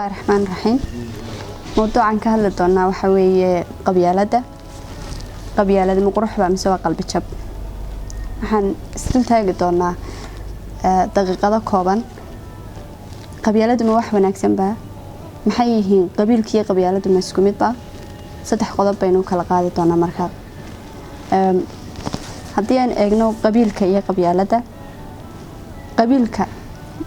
الرحمن الرحيم. موضوعا كهلا دونا وحوي قبيلة مقروح بمسوا قلب الشاب. waxaan isla taagi doonaa daqiiqado kooban qabyaaladuna wax wanaagsan baa maxay yihiin qabiilkii qabyaaladuna isku mid baa saddex qodob baynu kala qaadi doonaa markaa haddii aan eegno qabiilka iyo qabyaalada qabiilka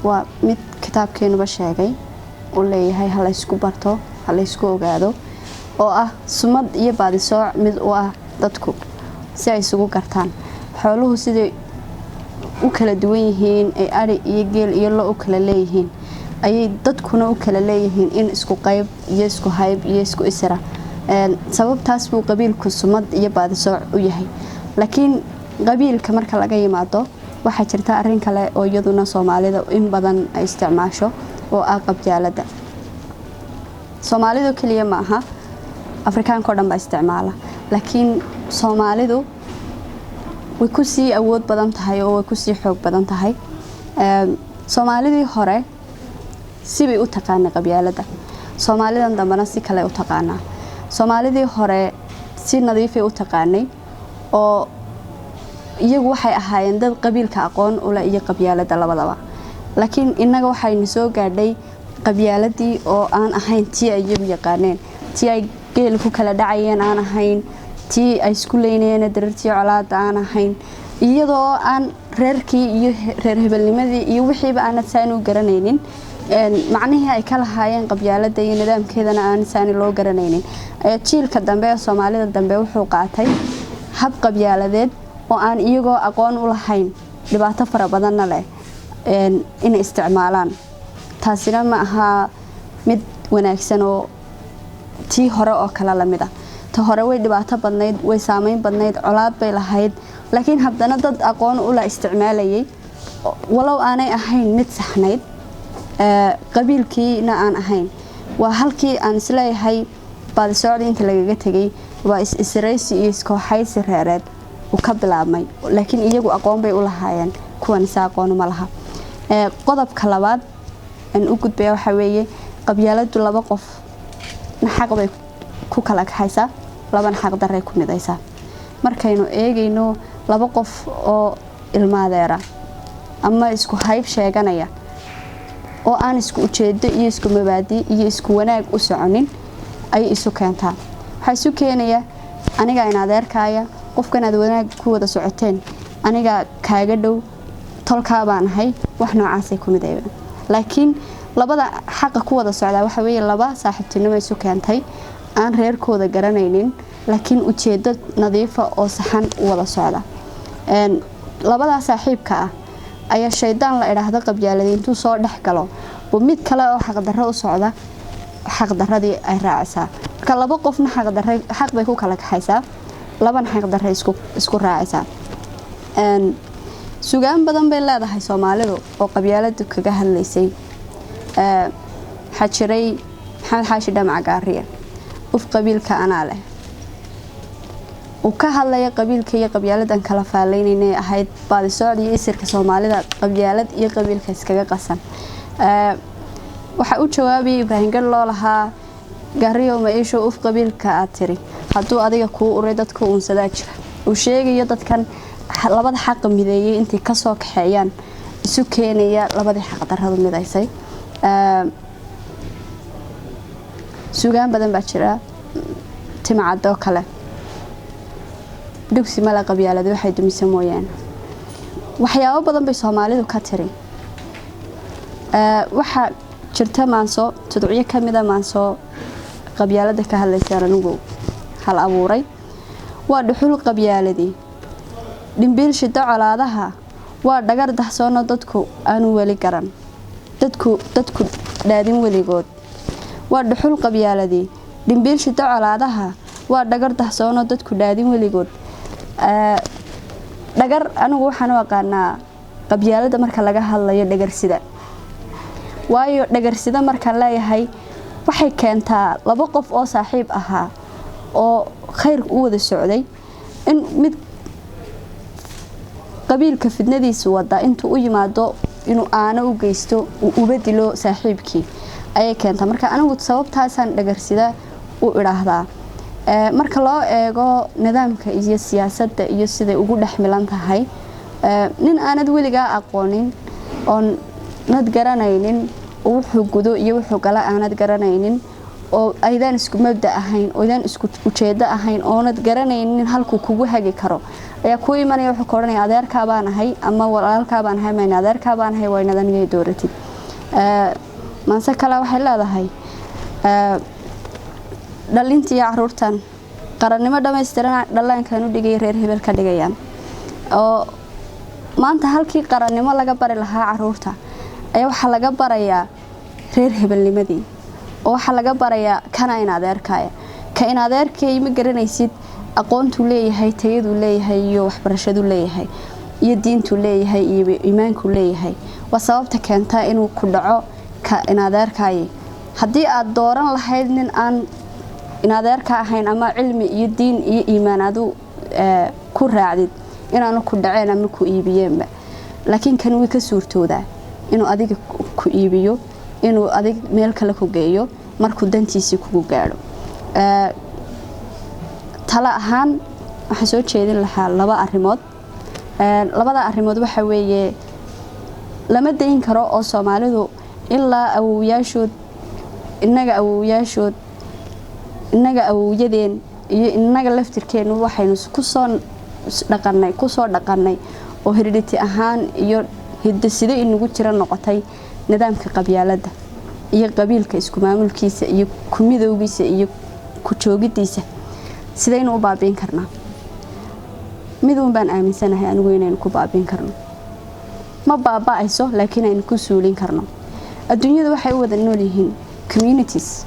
waa mid kitaabkeenuba sheegay oo leeyahay hal isku barto hal isku ogaado oo ah sumad iyo baadisooc mid u ah dadku si ay isugu gartaan xooluhu sidii u kala duwan yihiin ay ari iyo geel iyo lo u kala leeyihiin ayay dadkuna u kala leeyihiin in isku qayb iyo isku hayb iyo isku isra sababtaas buu qabiilku sumad iyo baadisooc u yahay laakiin qabiilka marka laga yimaado waxa jirta arrin kale oo iyaduna Soomaalida in badan ay isticmaasho oo ah qabyaalada Soomaalidu kaliya ma aha Afrikaanka oo dhan ba isticmaala laakiin Soomaalidu way ku sii awood badan tahay oo way ku sii xoog badan tahay Soomaalidii hore si bay u taqaanay qabyaalada Soomaalidan dambana si kale u taqaana Soomaalidii hore si nadiif ah u taqaanay oo iyagu waxay ahaayeen dad qabiilka aqoon u leh iyo qabyaalada labadaba laakiin inaga waxaynu soo gaadhay qabyaaladii oo aan ahayn tii ay yaqaaneen tii ay geel ku kala dhacayeen aan ahayn tii ay isku leeynayeen darartii colaad aan ahayn iyadoo aan reerkii iyo reer hebelnimadii iyo wixiiba aan saan u garanaynin macnaheedu ay kala haayeen qabyaalada iyo nidaamkeedana aan saan loo garanaynin jiilka dambe ee Soomaalida dambe wuxuu qaatay hab qabyaaladeed oo aan iyagoo aqoon u lahayn dhibaato fara badan leh in isticmaalaan taasina ma aha mid wanaagsan oo tii hore oo kala lamid ah ta hore way dhibaato badneed way saameyn badneed colaad bay lahayd laakiin haddana dad aqoon u la isticmaalayay walow aanay ahayn mid saxnayd qabiilkiina aan ahayn waa halkii aan isleeyahay baadisooc inta lagaga tagay waa israaysi iyo iskooxaysi reereed uu ka bilaabmay laakiin iyagu aqoon bay u lahaayeen kuwan aqoon ma laha qodobka labaad aan u gudbay waxa weeye qabyaaladu laba qof xaq bay ku kala kaxaysaa laban xaq darey ku midaysaa markaynu eegayno laba qof oo ilmaadeera ama isku hayb sheeganaya oo aan isku ujeedo iyo isku mabaadi iyo isku wanaag u soconin ay isu keentaa waxa isu keenaya aniga in adeerkaaya qofkan aad wanaag ku wada socoteen aniga kaaga dhow tolka baan ahay wax noocaas ay ku midayeen laakiin labada xaq ku wada socda waxa weeye laba saaxiibtinimo isu keentay aan reerkooda garanaynin laakiin ujeedo nadiif ah oo saxan u wada socda labada saaxiibka ah ayaa shaydaan la iraahdo qabyaaladii intuu soo dhax galo oo mid kale oo xaq darro u socda xaq darradii ay raacaysaa marka laba qofna xaq bay ku kala kaxaysaa laban xaq darro isku raacaysaa suugaan badan bay leedahay Soomaalidu oo qabyaalada kaga hadlaysay xajiray maxamed xaashi dhamac gaariye uf qabiilka ana leh oo ka hadlaya qabiilka iyo qabyaaladan kala faaleynay ahayd baadisooc iyo isirka Soomaalida qabyaalad iyo qabiilka iskaga qasan waxa uu jawaabay Ibrahim Gallo lahaa gaariyo ma isho uf qabiilka aad tiri haduu adiga ku uray dadka uu sadaa jira uu sheegayo dadkan labada xaq mideeyay intii ka soo kaxeeyaan isu keenaya labada xaq darrada midaysay suugaan badan baa jira timacado kale dugsi mala qabyaalada waxay dumisay mooyaan waxyaabo badan bay Soomaalidu ka tiri waxa jirta maanso tudciyo kamida maanso qabyaalada ka hadlaysa anigu hal abuuray waa dhuxul qabyaaladii dhimbil shida colaadaha waa dhagar dahsoona dadku aanu wali garan dadku dhaadin waligood waa dhuxul qabyaaladii dhimbil shida colaadaha waa dhagar dahsoona dadku dhaadin waligood dhagar anigu waxaan u aqaanaa qabyaalada marka laga hadlayo dhagar sida waayo dhagar sida marka leeyahay waxay keentaa laba qof oo saaxiib ahaa oo khayr u wada socday in mid qabiilka fidnadiisu wada intuu u yimaado inuu aana u geysto uu ubadilo saaxiibkii ayay keenta marka anigu sababtaasaan dhagarsida u iraahdaa marka loo eego nidaamka iyo siyaasadda iyo sida ugu dhaxmilan tahay nin aanad weliga aqoonin oo nad garanaynin wuxuu gudo iyo wuxuu gala aanad garanaynin oo aydan isku mabda ahayn oo aydan isku ujeedo ahayn oo nad garanaynin halku kugu hagi karo ayaa ku imanaya wuxuu koranay adeerka baan ahay ama walaalka baan ahay ma adeerka baan ahay way nadaniyay dooratid maanta kala waxay leedahay dhalintii caruurtan qarannimo dhameystiran dhallaankan u dhigay reer hebel ka dhigayaan oo maanta halkii qarannimo laga bari lahaa caruurta ayaa waxa laga barayaa reer hebelnimadii oo waxa laga barayaa kana in adeerkaya ka in adeerkay ma garanaysid aqoontu leeyahay tayadu leeyahay iyo waxbarashadu leeyahay iyo diintu leeyahay iyo iimaanku leeyahay waa sababta keenta inuu ku dhaco ka in adeerkay hadii aad dooran lahayd nin aan in adeerka ahayn ama cilmi iyo diin iyo iimaan adu ku raacdid inaanu ku dhaceen ama ku iibiyeenba laakiin kan way ka suurtoodaa inuu adiga ku iibiyo inuu adig meel kale ku geeyo markuu dantiisa kugu gaaro tala ahaan waxa soo jeedin lahaa laba arimood labada arimood waxa weeye lama deyn karo oo Soomaalidu ilaa awooyaashood inaga awowyadeen iyo inaga laftirkeenu waxaynu ku soo dhaqanay oo heredity ahaan iyo hidde-side inagu jira noqotay nidaamka qabyaaladda iyo qabiilka isku maamulkiisa iyo ku midowgiisa iyo ku joogidiisa sidaynu u baabiin karnaa midun baan aaminsanahay anigu inaynu ku baabiin karno ma baaba'ayso laakiin aynu ku suulin karno adduunyada waxay wada nool yihiin communities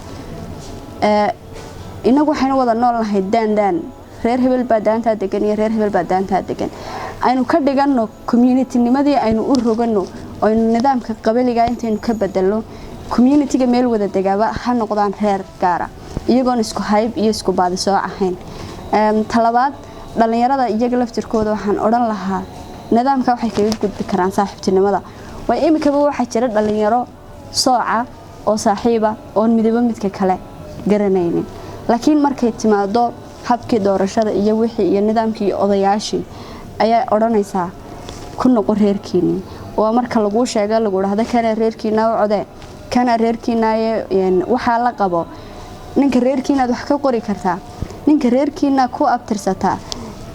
inagu waxaynu wada nool nahay daan reer hebel baa daanta degan iyo reer hebel baa daanta degan aynu ka dhigano community nimadii aynu u rogano oo nidaamka qabaliga intaynu ka bedelno community-ga meel wada degaaba ha noqdaan reer gaara iyagoon isku hayb iyo isku baadisoo ahayn talabaad dhalinyarada iyaga laftirkooda waxaan oran lahaa nidaamka waxay kaga gudbi karaan saaxiibtinimada way imikaba waxa jira dhalinyaro sooca oo saaxiiba oo midaba midka kale garanaynin laakiin markay timaado habkii doorashada iyo wixii iyo nidaamkii odayaashii ayaa oranaysaa ku noqon reerkiini oo marka lagu sheego lagu raahdo kana reerkiina u codee kana reerkiina waxa la qabo ninka reerkiina wax ka qori kartaa ninka reerkiina ku abtirsataa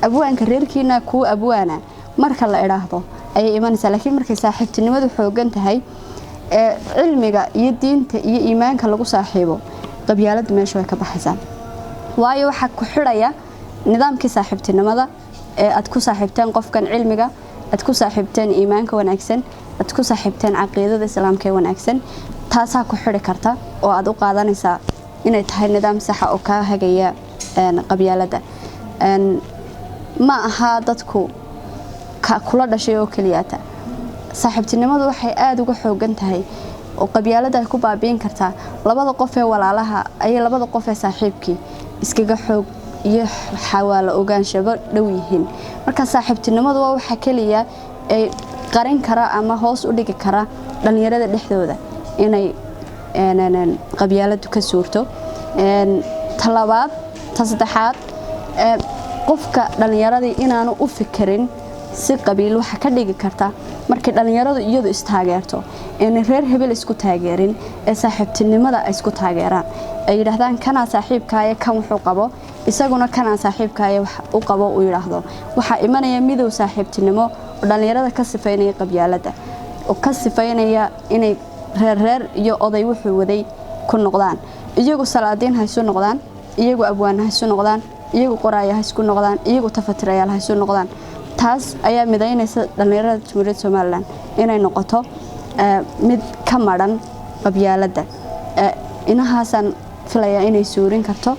abwaanka reerkiina ku abwaana marka la iraahdo ayay imanaysaa laakiin markay saaxiibtinimadu xoogan tahay cilmiga iyo diinta iyo iimaanka lagu saaxiibo qabyaalada meesha way ka baxaysaa waayo waxa ku xiraya nidaamkii saaxiibtinimada ee aad ku saaxiibteen qofkan cilmiga aad ku saaxiibteen iimaanka wanaagsan aad ku saaxiibteen aqoonta islaamka wanaagsan taasa ku xiri karta oo aad u qaadanaysaa inay tahay nidaam sax ah oo ka hagaya qabyaalada ma aha dadku ka kula dhashay oo kaliyaata saaxiibtinimadu waxay aad uga xoogan tahay oo qabyaalada ku baabiin karta labada qof ee walaalaha ay labada qof ee saaxiibkii iskaga xoog iyo xawaalo ogaanshaga dhow yihiin marka saaxiibtinimadu waa waxa kaliya ay qarin kara ama hoos u dhigi kara dhalinyarada dhexdooda inay qabyaaladu ka suurto talabaad tasaddexaad qofka dhalinyarada inaanu u fikirin si qabiil waxa ka dhigi karta markii dhalinyaradu iyadu istaageerto in reer hebel isku taageerin ee saaxiibtinimada ay isku taageeraan ay yiraahdaan kana saaxiibkaaye kan wuxuu qabo isaguna kana saaxiibkaaye wax u qabo uu yiraahdo waxa imanaya midow saaxiibtinimo oo dhalinyarada ka sifeynaya qabyaalada oo ka sifeynaya inay reer iyo oday wuxuu waday ku noqdaan iyagu salaadiin hayso noqdaan iyagu abwaan hayso noqdaan iyagu qoraaya hayso noqdaan iyagu tafatirayaal hayso noqdaan taas ayaa midaynaysa dhalinyarada Jamhuuriyadda Soomaaliland inay noqoto mid ka maran qabyaalada inahaasan filaya inay suurin karto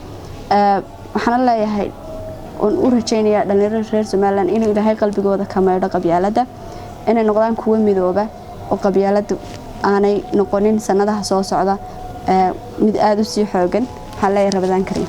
waxaan leeyahay oo u rajaynayaa dhalinyarada reer Soomaaliland inuu Ilaahay qalbigooda ka meedho qabyaalada inay noqdaan kuwa midooba oo qabyaaladu aanay noqonin sanadaha soo socda mid aad u sii xoogan waxaan leeyahay Ramadaan Kariim